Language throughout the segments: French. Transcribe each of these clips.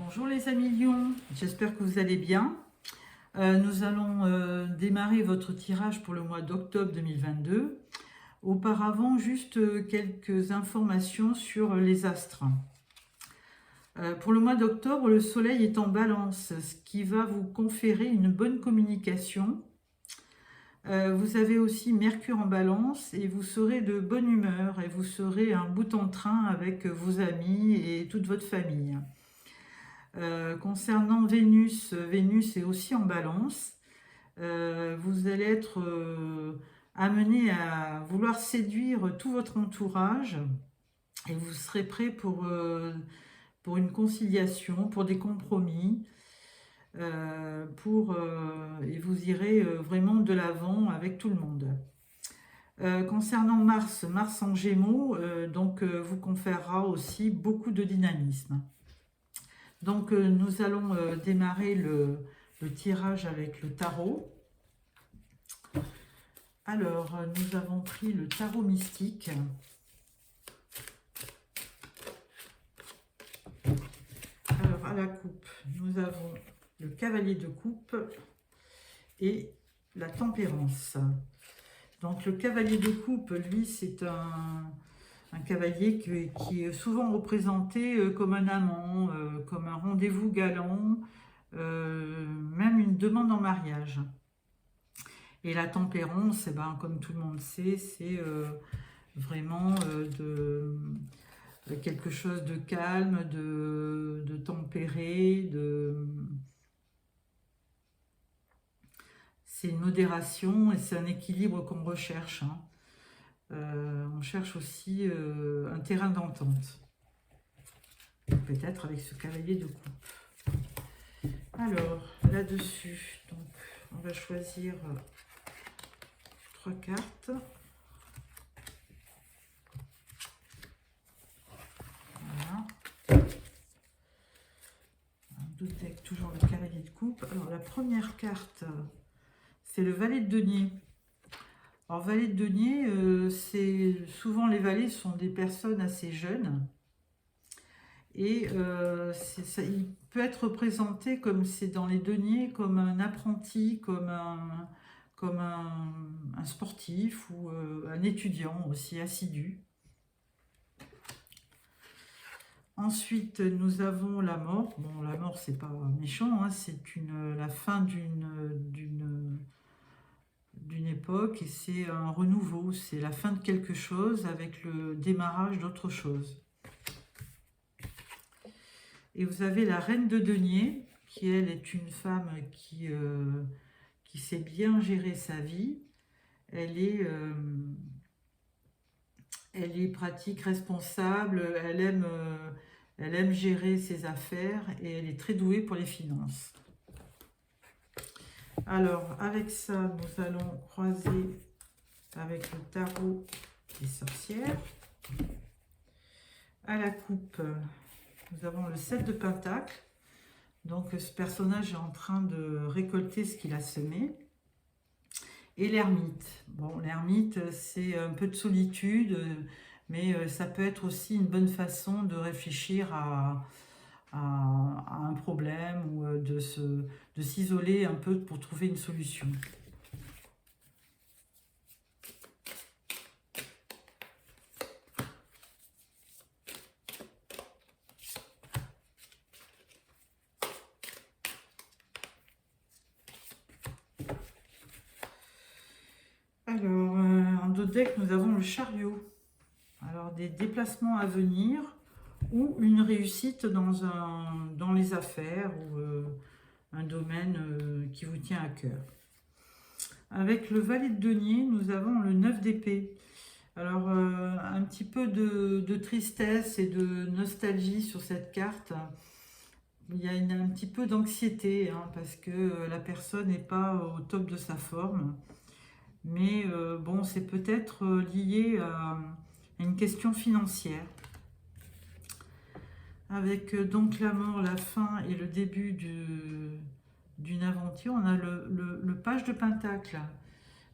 Bonjour les amis Lion, j'espère que vous allez bien. Nous allons démarrer votre tirage pour le mois d'octobre 2022. Auparavant, juste quelques informations sur les astres. Pour le mois d'octobre, le soleil est en balance, ce qui va vous conférer une bonne communication. Vous avez aussi Mercure en balance et vous serez de bonne humeur et vous serez un bout en train avec vos amis et toute votre famille. Concernant Vénus, Vénus est aussi en balance. Vous allez être amené à vouloir séduire tout votre entourage et vous serez prêt pour une conciliation, pour des compromis, et vous irez vraiment de l'avant avec tout le monde. Concernant Mars, Mars en Gémeaux, vous conférera aussi beaucoup de dynamisme. Donc nous allons démarrer le tirage avec le tarot. Alors, nous avons pris le tarot mystique. Alors, à la coupe, nous avons le cavalier de coupe et la tempérance. Donc, le cavalier de coupe, lui, c'est un cavalier qui est souvent représenté comme un amant, comme un rendez-vous galant, même une demande en mariage. Et la tempérance, eh ben, comme tout le monde sait, c'est vraiment quelque chose de calme, de tempéré, c'est une modération et c'est un équilibre qu'on recherche. On cherche aussi un terrain d'entente, peut-être avec ce cavalier de coupe. Alors, là-dessus, donc, on va choisir 3 cartes. Voilà. Un double deck, toujours le cavalier de coupe. Alors, la première carte, c'est le valet de denier. Alors, valet de denier, c'est souvent les valets sont des personnes assez jeunes. Et il peut être représenté comme c'est dans les deniers, comme un apprenti, comme un sportif ou un étudiant aussi assidu. Ensuite, nous avons la mort. Bon, la mort, c'est pas méchant, hein, c'est la fin d'une époque et c'est un renouveau, c'est la fin de quelque chose avec le démarrage d'autre chose. Et vous avez la reine de denier, qui elle est une femme qui sait bien gérer sa vie. Elle est pratique, responsable, elle aime gérer ses affaires et elle est très douée pour les finances. Alors, avec ça, nous allons croiser avec le tarot des sorcières. À la coupe, nous avons le 7 de Pentacle. Donc, ce personnage est en train de récolter ce qu'il a semé. Et l'ermite. Bon, l'ermite, c'est un peu de solitude, mais ça peut être aussi une bonne façon de réfléchir à un problème ou de s'isoler un peu pour trouver une solution. Alors, en d'autres decks, nous avons le chariot. Alors, des déplacements à venir ou une réussite dans les affaires ou un domaine qui vous tient à cœur. Avec le valet de denier, nous avons le 9 d'épée. Alors, un petit peu de tristesse et de nostalgie sur cette carte. Il y a un petit peu d'anxiété, hein, parce que la personne n'est pas au top de sa forme. Mais bon, c'est peut-être lié à une question financière. Avec donc la mort, la fin et le début d'une aventure, on a le page de Pentacle.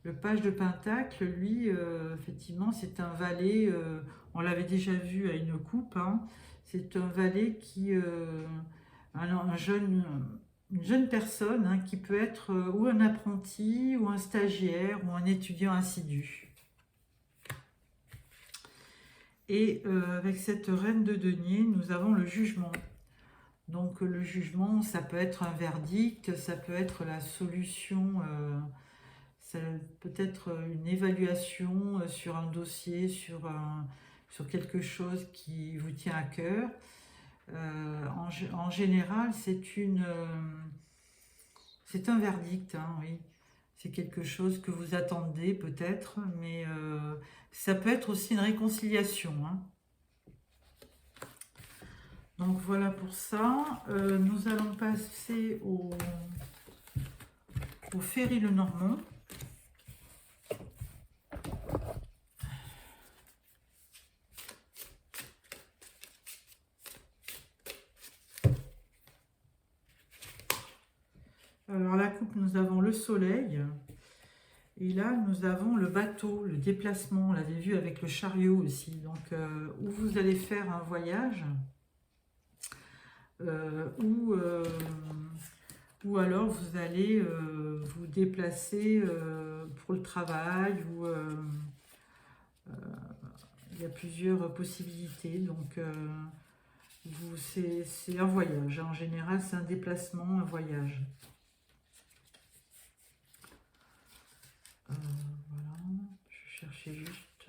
Le page de Pentacle, lui, effectivement, c'est un valet, on l'avait déjà vu à une coupe, hein, c'est un valet qui une jeune personne hein, qui peut être ou un apprenti, ou un stagiaire, ou un étudiant assidu. Et avec cette reine de denier, nous avons le jugement. Donc le jugement, ça peut être un verdict, ça peut être la solution, ça peut être une évaluation sur un dossier, sur quelque chose qui vous tient à cœur. En général, c'est un verdict, hein, oui. C'est quelque chose que vous attendez peut-être, mais ça peut être aussi une réconciliation. Hein. Donc voilà pour ça. Nous allons passer au Ferry Lenormand. Alors la coupe, nous avons le soleil. Et là, nous avons le bateau, le déplacement. On l'avait vu avec le chariot aussi. Donc, où vous allez faire un voyage, ou alors vous allez vous déplacer pour le travail, ou il y a plusieurs possibilités. Donc, c'est un voyage. En général, c'est un déplacement, un voyage. Voilà, je cherchais juste.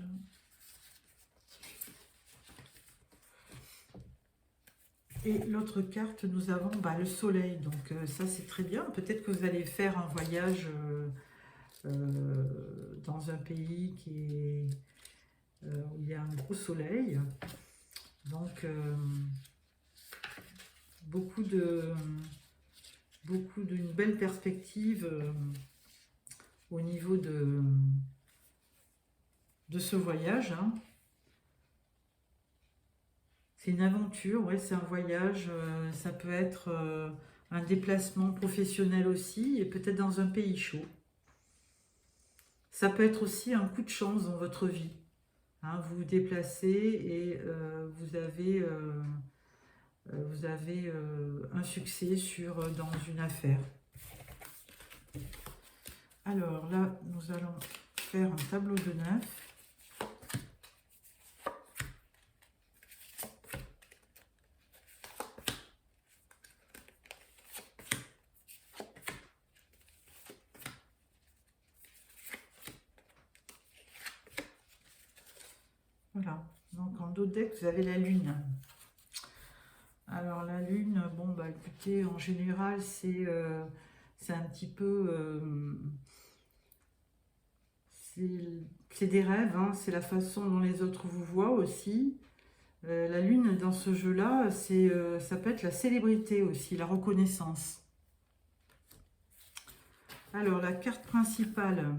Et l'autre carte, nous avons le soleil. Donc ça, c'est très bien. Peut-être que vous allez faire un voyage dans un pays où il y a un gros soleil. Donc, d'une belle perspective au niveau de ce voyage. Hein. C'est une aventure, ouais, c'est un voyage, ça peut être un déplacement professionnel aussi, et peut-être dans un pays chaud. Ça peut être aussi un coup de chance dans votre vie. Hein, vous vous déplacez et vous avez un succès dans une affaire. Alors là, nous allons faire un tableau de 9. Voilà, donc en dos de deck, vous avez la lune. Alors la lune, bon écoutez, en général, c'est un petit peu... c'est des rêves, hein, c'est la façon dont les autres vous voient aussi. La lune, dans ce jeu-là, ça peut être la célébrité aussi, la reconnaissance. Alors, la carte principale,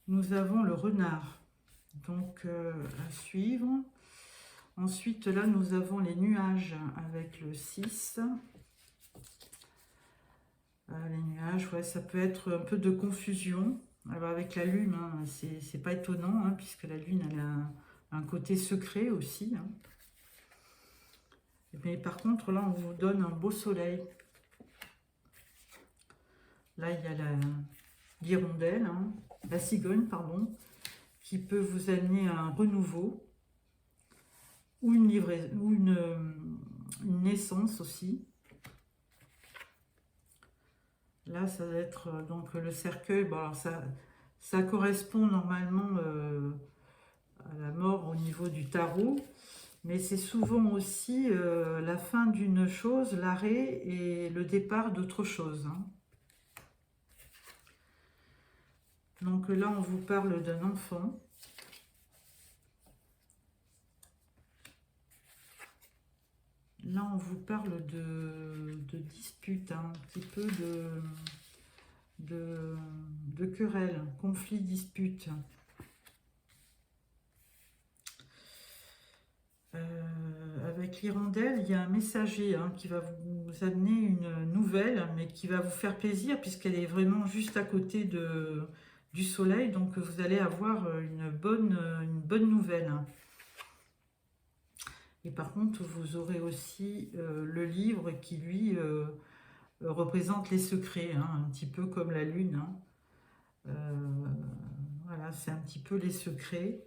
nous avons le renard. Donc, à suivre. Ensuite, là, nous avons les nuages avec le 6. Les nuages, ouais, ça peut être un peu de confusion. Alors, avec la lune, hein, c'est pas étonnant, hein, puisque la lune, elle a un côté secret aussi. Hein. Mais par contre, là, on vous donne un beau soleil. Là, il y a la hirondelle, hein, la cigogne, pardon, qui peut vous amener à un renouveau ou une naissance aussi. Là, ça va être donc le cercueil. Bon, alors ça correspond normalement à la mort au niveau du tarot, mais c'est souvent aussi la fin d'une chose, l'arrêt et le départ d'autre chose. Hein. Donc là, on vous parle d'un enfant. Là, on vous parle de dispute, hein, un petit peu de querelle, conflit, dispute. Avec l'hirondelle, il y a un messager hein, qui va vous amener une nouvelle, mais qui va vous faire plaisir, puisqu'elle est vraiment juste à côté du soleil. Donc, vous allez avoir une bonne nouvelle. Et par contre, vous aurez aussi le livre qui, lui, représente les secrets, hein, un petit peu comme la lune. Hein. Voilà, c'est un petit peu les secrets.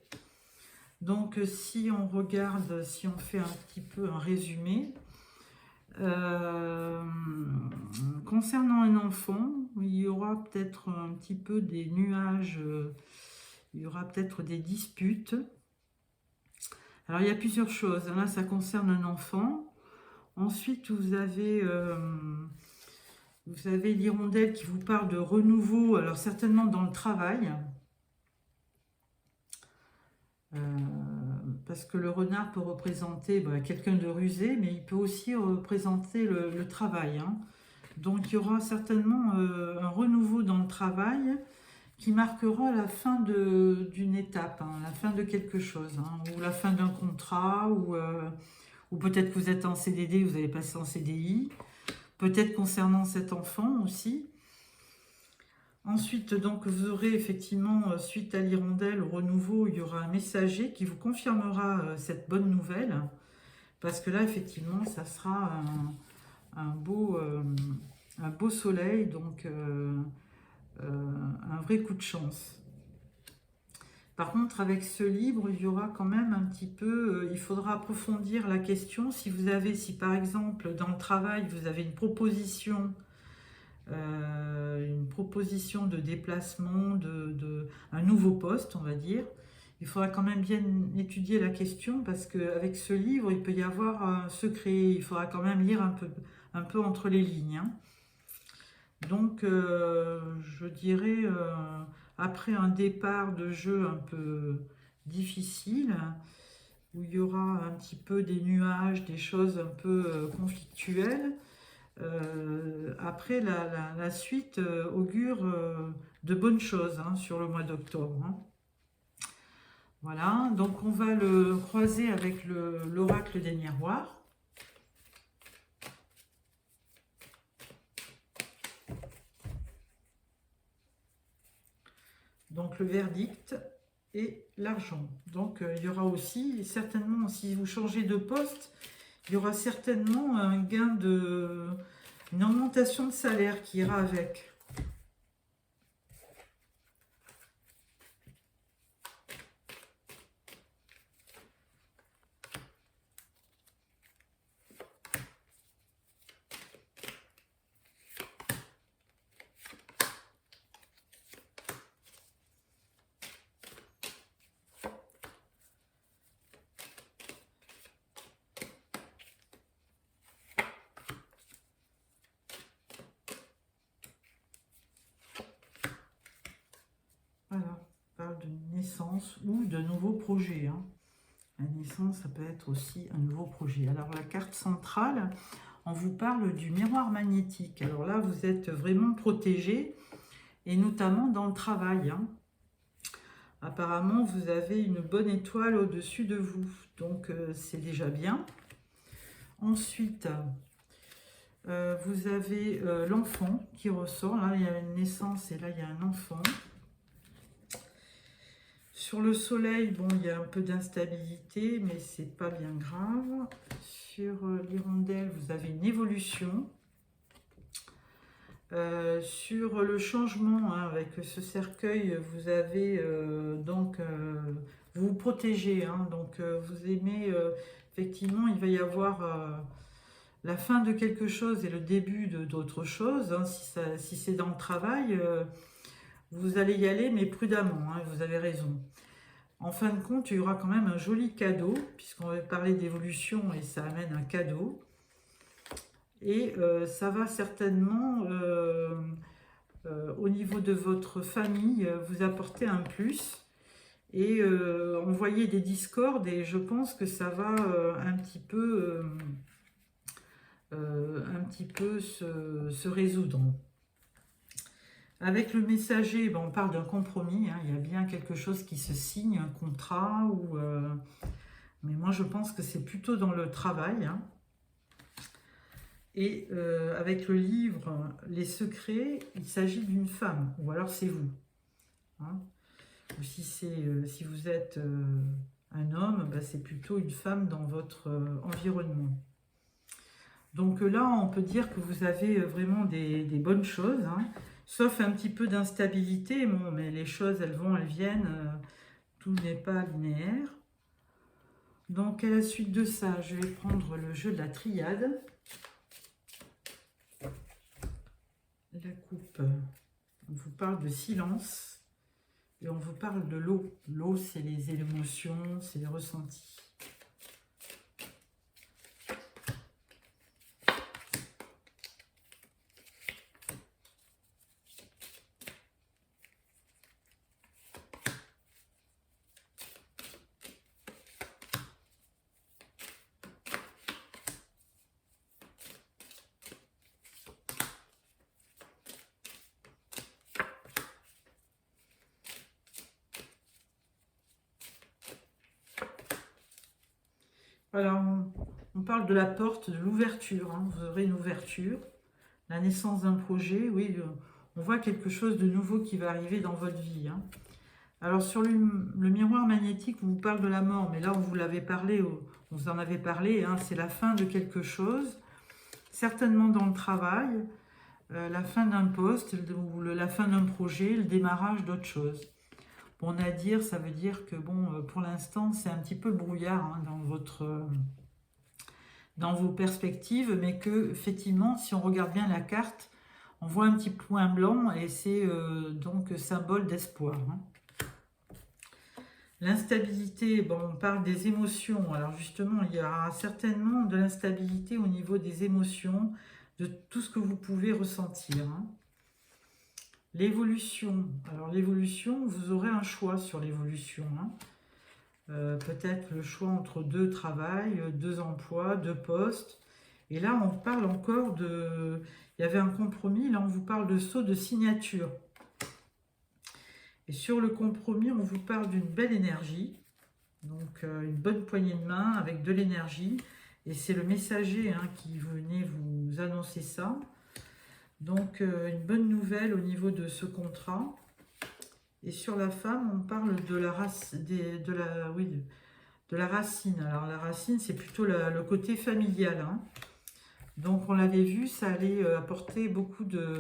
Donc, si on regarde, si on fait un petit peu un résumé, concernant un enfant, il y aura peut-être un petit peu des nuages, il y aura peut-être des disputes. Alors, il y a plusieurs choses. Là, ça concerne un enfant. Ensuite, vous avez l'hirondelle qui vous parle de renouveau, alors certainement dans le travail. Parce que le renard peut représenter quelqu'un de rusé, mais il peut aussi représenter le travail. Hein. Donc il y aura certainement un renouveau dans le travail qui marquera la fin d'une étape, hein, la fin de quelque chose, hein, ou la fin d'un contrat, ou peut-être que vous êtes en CDD, vous allez passer en CDI, peut-être concernant cet enfant aussi. Ensuite, donc, vous aurez effectivement, suite à l'hirondelle, au renouveau, il y aura un messager qui vous confirmera cette bonne nouvelle. Parce que là, effectivement, ça sera un beau soleil, donc un vrai coup de chance. Par contre, avec ce livre, il y aura quand même un petit peu, il faudra approfondir la question. Si par exemple, dans le travail, vous avez une proposition de déplacement, un nouveau poste, on va dire. Il faudra quand même bien étudier la question parce qu'avec ce livre, il peut y avoir un secret. Il faudra quand même lire un peu entre les lignes. Hein. Donc, je dirais, après un départ de jeu un peu difficile, où il y aura un petit peu des nuages, des choses un peu conflictuelles, après, la suite augure de bonnes choses hein, sur le mois d'octobre. Hein. Voilà, donc on va le croiser avec l'oracle des miroirs. Donc le verdict et l'argent. Donc il y aura aussi, certainement, si vous changez de poste, il y aura certainement un gain une augmentation de salaire qui ira avec. Voilà, on parle de naissance ou de nouveaux projets. Hein. La naissance, ça peut être aussi un nouveau projet. Alors la carte centrale, on vous parle du miroir magnétique. Alors là, vous êtes vraiment protégé, et notamment dans le travail. Hein. Apparemment, vous avez une bonne étoile au-dessus de vous, donc c'est déjà bien. Ensuite, vous avez l'enfant qui ressort. Là, il y a une naissance et là, il y a un enfant. Sur le soleil, bon, il y a un peu d'instabilité, mais c'est pas bien grave. Sur l'hirondelle, vous avez une évolution. Sur le changement, hein, avec ce cercueil, vous avez vous vous protégez, hein, donc vous aimez, effectivement, il va y avoir la fin de quelque chose et le début d'autre chose. Hein, si c'est dans le travail, vous allez y aller, mais prudemment, hein, vous avez raison. En fin de compte, il y aura quand même un joli cadeau, puisqu'on va parler d'évolution et ça amène un cadeau. Et ça va certainement, au niveau de votre famille, vous apporter un plus. Et envoyer des discordes, et je pense que ça va un petit peu se résoudre. Avec le messager, ben, on parle d'un compromis, hein, il y a bien quelque chose qui se signe, un contrat, mais moi je pense que c'est plutôt dans le travail. Hein. Et avec le livre Les Secrets, il s'agit d'une femme, ou alors c'est vous. Hein. Ou si vous êtes Un homme, bah, c'est plutôt une femme dans votre environnement. Donc là, on peut dire que vous avez vraiment des bonnes choses, hein, sauf un petit peu d'instabilité. Bon, mais les choses, elles vont, elles viennent. Tout n'est pas linéaire. Donc à la suite de ça, je vais prendre le jeu de la triade. La coupe, on vous parle de silence et on vous parle de l'eau. L'eau, c'est les émotions, c'est les ressentis. Voilà, on parle de la porte, de l'ouverture. Hein. Vous aurez une ouverture, la naissance d'un projet. Oui, on voit quelque chose de nouveau qui va arriver dans votre vie. Hein. Alors sur le miroir magnétique, on vous parle de la mort, mais là on vous l'avait parlé, on vous en avait parlé, hein, c'est la fin de quelque chose, certainement dans le travail, la fin d'un poste, ou la fin d'un projet, le démarrage d'autre chose. Bon, nadir, ça veut dire que bon, pour l'instant, c'est un petit peu le brouillard hein, dans vos perspectives, mais que effectivement, si on regarde bien la carte, on voit un petit point blanc et c'est donc symbole d'espoir. Hein. L'instabilité, bon, on parle des émotions. Alors justement, il y aura certainement de l'instabilité au niveau des émotions, de tout ce que vous pouvez ressentir. Hein. L'évolution. Alors l'évolution, vous aurez un choix sur l'évolution. Hein. Peut-être le choix entre deux travails, deux emplois, deux postes. Et là, on parle encore de... Il y avait un compromis, là on vous parle de saut de signature. Et sur le compromis, on vous parle d'une belle énergie. Donc une bonne poignée de main avec de l'énergie. Et c'est le messager hein, qui venait vous annoncer ça. Donc une bonne nouvelle au niveau de ce contrat. Et sur la femme, on parle de la racine. Alors la racine, c'est plutôt le côté familial. Hein. Donc on l'avait vu, ça allait apporter beaucoup de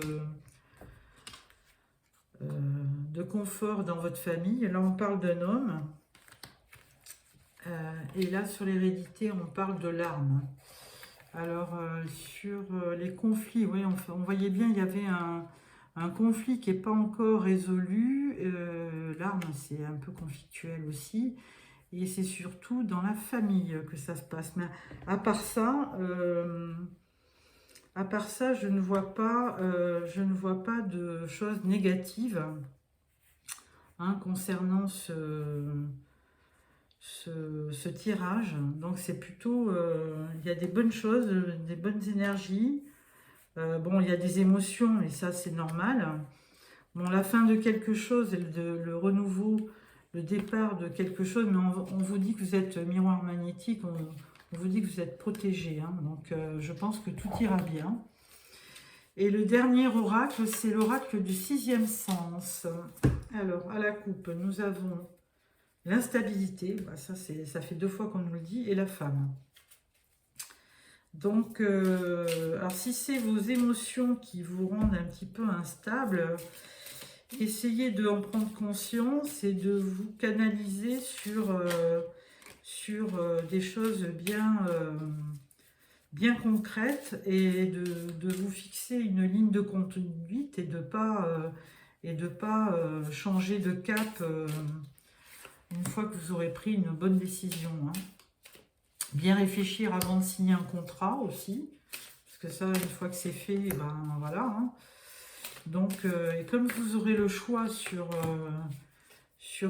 confort dans votre famille. Là, on parle d'un homme. Et là, sur l'hérédité, on parle de l'arme. Alors, sur les conflits, oui, on voyait bien, il y avait un conflit qui n'est pas encore résolu. L'arme, c'est un peu conflictuel aussi. Et c'est surtout dans la famille que ça se passe. Mais à part ça, je ne vois pas, de choses négatives hein, concernant ce tirage. Donc c'est plutôt, il y a des bonnes choses, des bonnes énergies. Bon, il y a des émotions et ça c'est normal. Bon, la fin de quelque chose, le renouveau, le départ de quelque chose, mais on vous dit que vous êtes miroir magnétique, on vous dit que vous êtes protégé. Hein, donc je pense que tout ira bien. Et le dernier oracle, c'est l'oracle du sixième sens. Alors, à la coupe, nous avons l'instabilité, bah ça fait 2 fois qu'on nous le dit, et la femme. Donc, alors si c'est vos émotions qui vous rendent un petit peu instable, essayez d'en prendre conscience et de vous canaliser sur des choses bien concrètes et de vous fixer une ligne de conduite et de pas changer de cap une fois que vous aurez pris une bonne décision. Hein. Bien réfléchir avant de signer un contrat aussi, parce que ça, une fois que c'est fait, ben voilà. Hein. Donc, et comme vous aurez le choix sur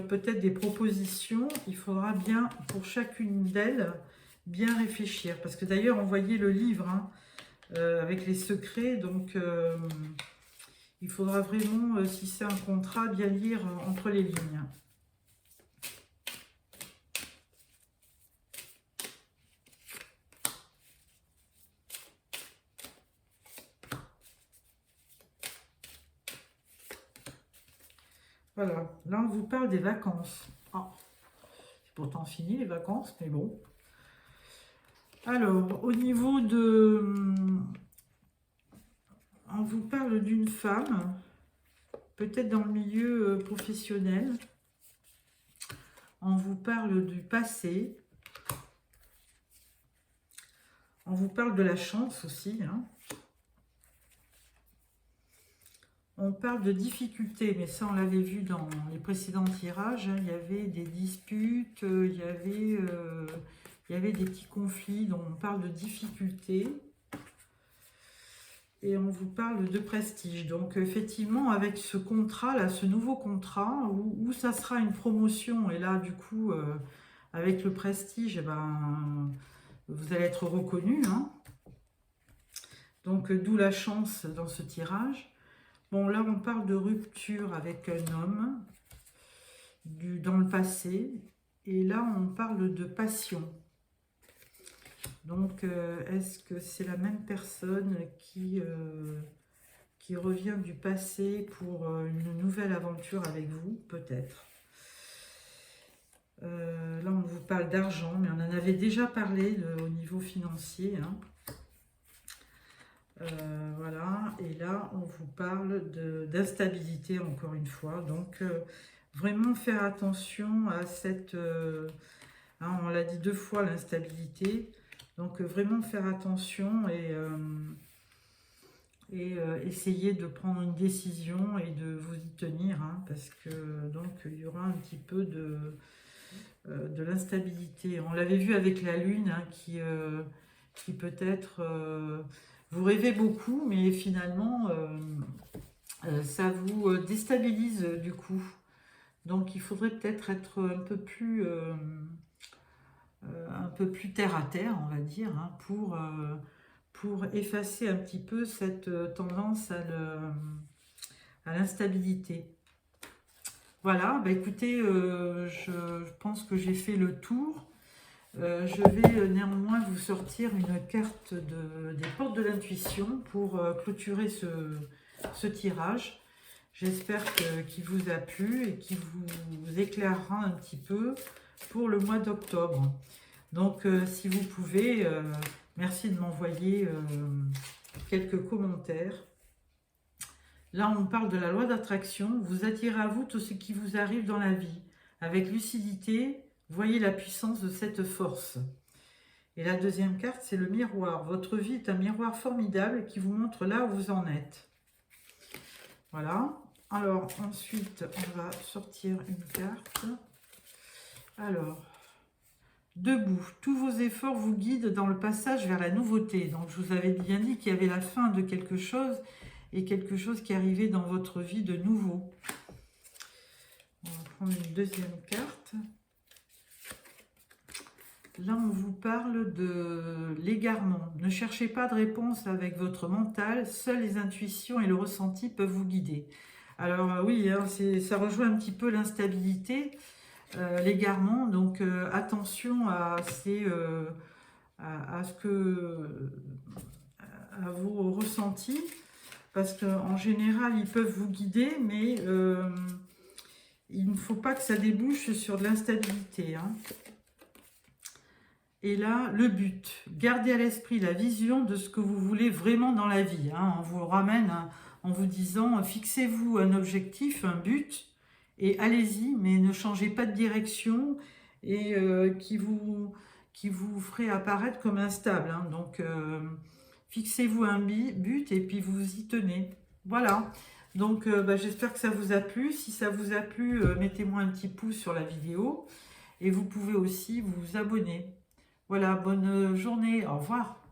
peut-être des propositions, il faudra bien, pour chacune d'elles, bien réfléchir. Parce que d'ailleurs, on voyait le livre hein, avec les secrets, donc il faudra vraiment, si c'est un contrat, bien lire entre les lignes. Voilà, là on vous parle des vacances. Ah, C'est pourtant fini les vacances, mais bon. Alors, au niveau de... On vous parle d'une femme, peut-être dans le milieu professionnel. On vous parle du passé. On vous parle de la chance aussi, hein. On parle de difficultés, mais ça on l'avait vu dans les précédents tirages, hein. Il y avait des disputes, il y avait des petits conflits, donc on parle de difficultés. Et on vous parle de prestige. Donc effectivement, avec ce contrat, là, ce nouveau contrat, où ça sera une promotion, et là du coup, avec le prestige, eh ben, vous allez être reconnu, hein. Donc d'où la chance dans ce tirage. Bon, là, on parle de rupture avec un homme dans le passé. Et là, on parle de passion. Donc, est-ce que c'est la même personne qui revient du passé pour une nouvelle aventure avec vous? Peut-être. Là, on vous parle d'argent, mais on en avait déjà parlé au niveau financier, hein. Voilà, et là on vous parle d'instabilité encore une fois, donc vraiment faire attention à cette, hein, on l'a dit 2 fois l'instabilité, donc vraiment faire attention et essayer de prendre une décision et de vous y tenir, hein, parce que donc il y aura un petit peu de l'instabilité. On l'avait vu avec la lune, hein, qui peut-être... vous rêvez beaucoup, mais finalement, ça vous déstabilise du coup. Donc, il faudrait peut-être être un peu plus terre à terre, on va dire, hein, pour effacer un petit peu cette tendance à l'instabilité. Voilà, bah écoutez, je pense que j'ai fait le tour. Je vais néanmoins vous sortir une carte des portes de l'intuition pour clôturer ce tirage. J'espère qu'il vous a plu et qu'il vous éclairera un petit peu pour le mois d'octobre. Donc, si vous pouvez, merci de m'envoyer quelques commentaires. Là, on parle de la loi d'attraction. Vous attirez à vous tout ce qui vous arrive dans la vie. Avec lucidité, voyez la puissance de cette force. Et la deuxième carte, c'est le miroir. Votre vie est un miroir formidable qui vous montre là où vous en êtes. Voilà. Alors, ensuite, on va sortir une carte. Alors, debout. Tous vos efforts vous guident dans le passage vers la nouveauté. Donc, je vous avais bien dit qu'il y avait la fin de quelque chose et quelque chose qui arrivait dans votre vie de nouveau. On va prendre une deuxième carte. Là, on vous parle de l'égarement. Ne cherchez pas de réponse avec votre mental. Seules les intuitions et le ressenti peuvent vous guider. Alors oui, hein, ça rejoint un petit peu l'instabilité, l'égarement. Donc attention à vos ressentis. Parce qu'en général, ils peuvent vous guider, mais il ne faut pas que ça débouche sur de l'instabilité, hein. Et là, le but, gardez à l'esprit la vision de ce que vous voulez vraiment dans la vie, hein. On vous ramène en vous disant, fixez-vous un objectif, un but, et allez-y, mais ne changez pas de direction, et qui vous ferait apparaître comme instable, hein. Donc, fixez-vous un but, et puis vous y tenez. Voilà. Donc, j'espère que ça vous a plu. Si ça vous a plu, mettez-moi un petit pouce sur la vidéo, et vous pouvez aussi vous abonner. Voilà, bonne journée, au revoir.